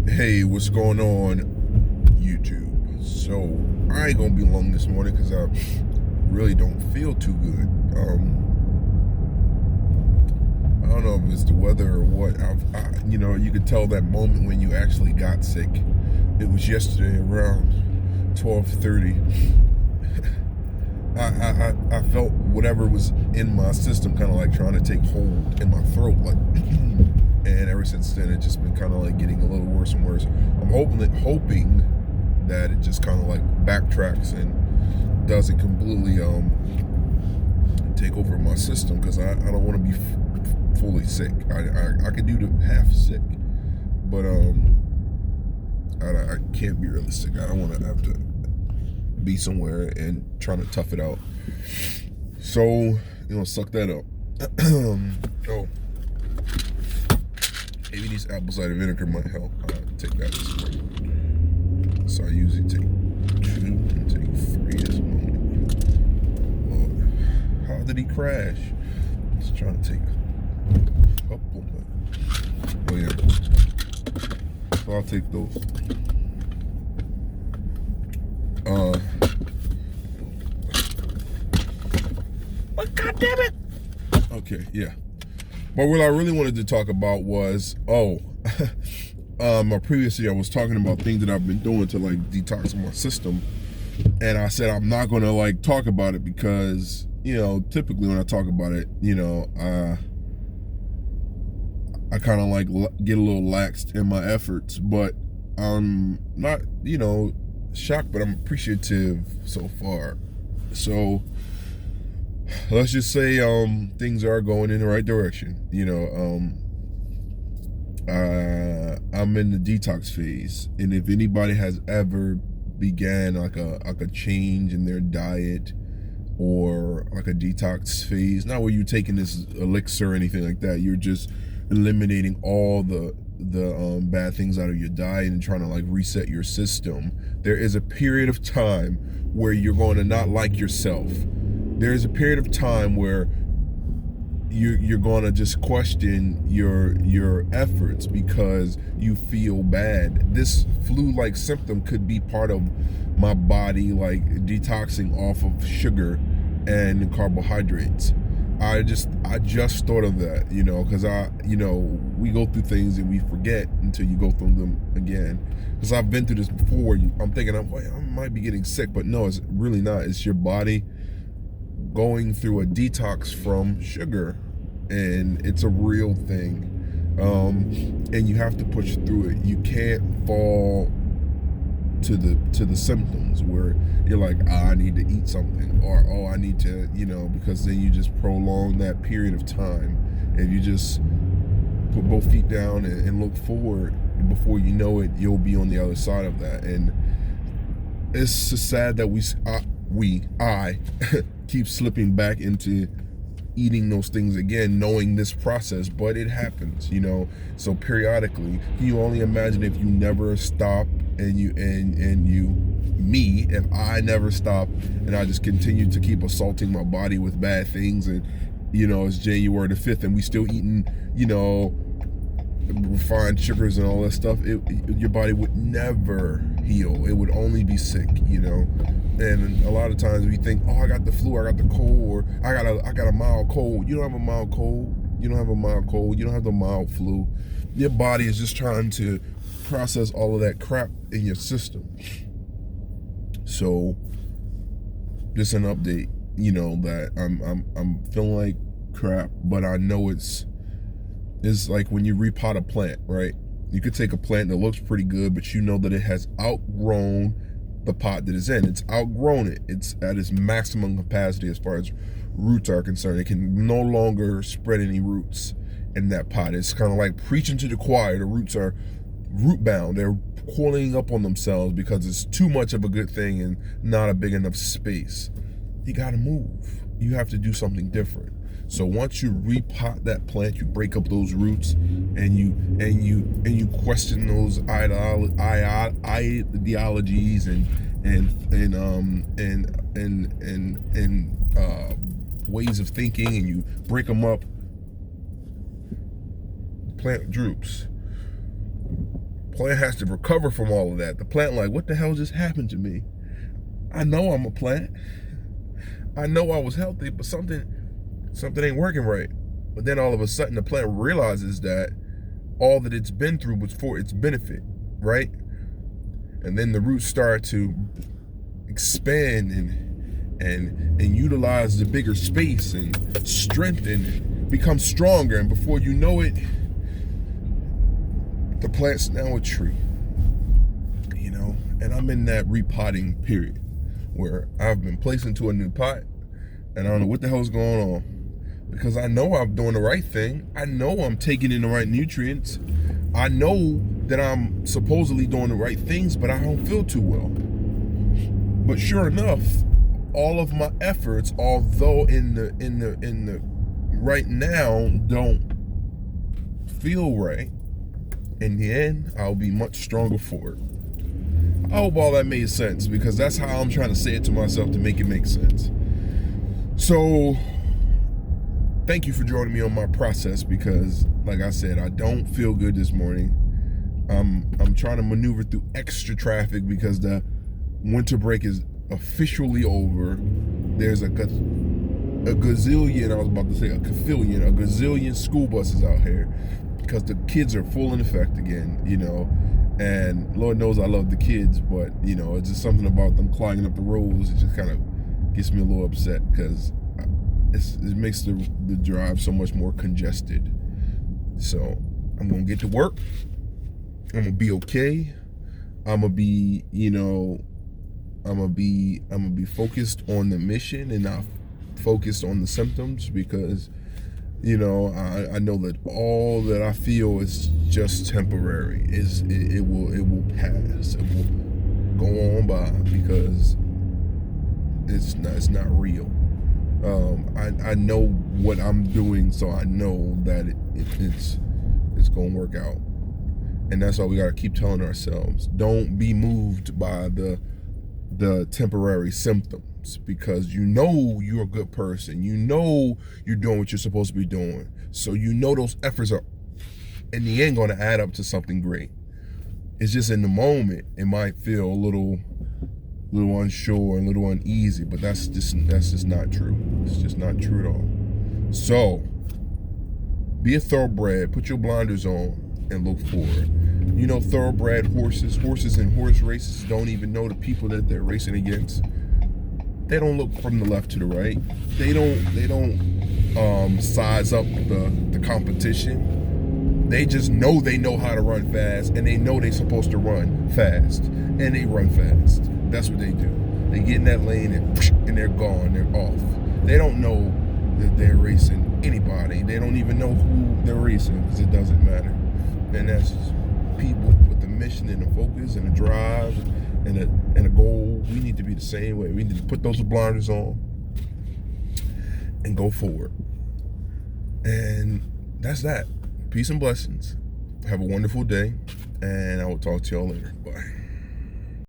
Hey, what's going on, YouTube? So, I ain't gonna be long this morning because I really don't feel too good. I don't know if it's the weather or what. You could tell that moment when you actually got sick. It was yesterday around 12:30. I felt whatever was in my system kind of like trying to take hold in my throat, like. And ever since then, it's just been kind of like getting a little worse and worse. I'm hoping that it just kind of like backtracks and doesn't completely take over my system, because I don't want to be fully sick. I could do the half sick, but I can't be really sick. I don't want to have to be somewhere and trying to tough it out. So suck that up. Oh. Maybe these apple cider vinegar might help. Take that this morning. So I usually take 2 and take 3 this morning. Lord, how did he crash? Just trying to take a couple. Oh yeah. So I'll take those. What? God damn it! Okay, yeah. But what I really wanted to talk about was, previously I was talking about things that I've been doing to like detox my system, and I said I'm not going to like talk about it because typically when I talk about it, I kind of like get a little laxed in my efforts, but I'm not shocked, but I'm appreciative so far. So let's just say things are going in the right direction. I'm in the detox phase, and if anybody has ever began like a change in their diet or like a detox phase, not where you're taking this elixir or anything like that, you're just eliminating all the bad things out of your diet and trying to like reset your system, there is a period of time where you're going to not like yourself. There's a period of time where you're going to just question your efforts because you feel bad. This flu-like symptom could be part of my body like detoxing off of sugar and carbohydrates. I just thought of that, because we go through things and we forget until you go through them again. Because I've been through this before. I'm thinking I might be getting sick, but no, it's really not. It's your body going through a detox from sugar, and it's a real thing, and you have to push through it. You can't fall to the symptoms where you're like, I need to eat something, or I need to, because then you just prolong that period of time. If you just put both feet down and look forward, before you know it, you'll be on the other side of that. And it's just sad that I keep slipping back into eating those things again, knowing this process, but it happens, so periodically. Can you only imagine if you never stop, if I never stop and I just continue to keep assaulting my body with bad things, and it's January the 5th and we still eating refined sugars and all that stuff, your body would never heal. It would only be sick, And a lot of times we think, I got the flu, I got the cold, or I got a mild cold. You don't have a mild cold. You don't have a mild cold. You don't have the mild flu. Your body is just trying to process all of that crap in your system. So, just an update, that I'm feeling like crap, but I know it's like when you repot a plant, right? You could take a plant that looks pretty good, but you know that it has outgrown the pot that it's in. It's outgrown it. It's at its maximum capacity as far as roots are concerned. It can no longer spread any roots in that pot. It's kind of like preaching to the choir. The roots are root bound. They're coiling up on themselves because it's too much of a good thing and not a big enough space. You got to move. You have to do something different. So once you repot that plant, you break up those roots, and you question those ideologies and ways of thinking, and you break them up. The plant droops. Plant has to recover from all of that. The plant like, what the hell just happened to me? I know I'm a plant. I know I was healthy, but something ain't working right. But then all of a sudden the plant realizes that all that it's been through was for its benefit, right? And then the roots start to expand and utilize the bigger space and strengthen, become stronger, and before you know it, the plant's now a tree. You know, and I'm in that repotting period where I've been placed into a new pot and I don't know what the hell's going on. Because I know I'm doing the right thing. I know I'm taking in the right nutrients. I know that I'm supposedly doing the right things, but I don't feel too well. But sure enough, all of my efforts, although in the right now don't feel right, in the end, I'll be much stronger for it. I hope all that made sense, because that's how I'm trying to say it to myself to make it make sense. So thank you for joining me on my process, because like I said, I don't feel good this morning. I'm trying to maneuver through extra traffic because the winter break is officially over. There's a gazillion, I was about to say a gazillion school buses out here because the kids are full in effect again, you know. And Lord knows I love the kids, but you know, it's just something about them climbing up the roads. It just kind of gets me a little upset because it makes the drive so much more congested. So I'm gonna get to work. I'm gonna be okay. I'm gonna be, you know, I'm gonna be focused on the mission and not focused on the symptoms, because you know, I know that all that I feel is just temporary. It will pass. It will go on by, because it's not real. I know what I'm doing, so I know that it's gonna work out. And that's all we gotta keep telling ourselves. Don't be moved by the temporary symptoms, because you know you're a good person. You know you're doing what you're supposed to be doing. So you know those efforts are in the end gonna add up to something great. It's just in the moment it might feel a little unsure and a little uneasy, but that's just not true. It's just not true at all. So be a thoroughbred, put your blinders on and look forward. You know, thoroughbred horses in horse races don't even know the people that they're racing against. They don't look from the left to the right. They don't size up the competition. They just know they know how to run fast, and they know they're supposed to run fast, and they run fast. That's what they do. They get in that lane and they're gone. They're off. They don't know that they're racing anybody. They don't even know who they're racing, because it doesn't matter. And that's people with a mission and a focus and a drive and a goal. We need to be the same way. We need to put those blinders on and go forward. And that's that. Peace and blessings. Have a wonderful day, and I will talk to y'all later. Bye.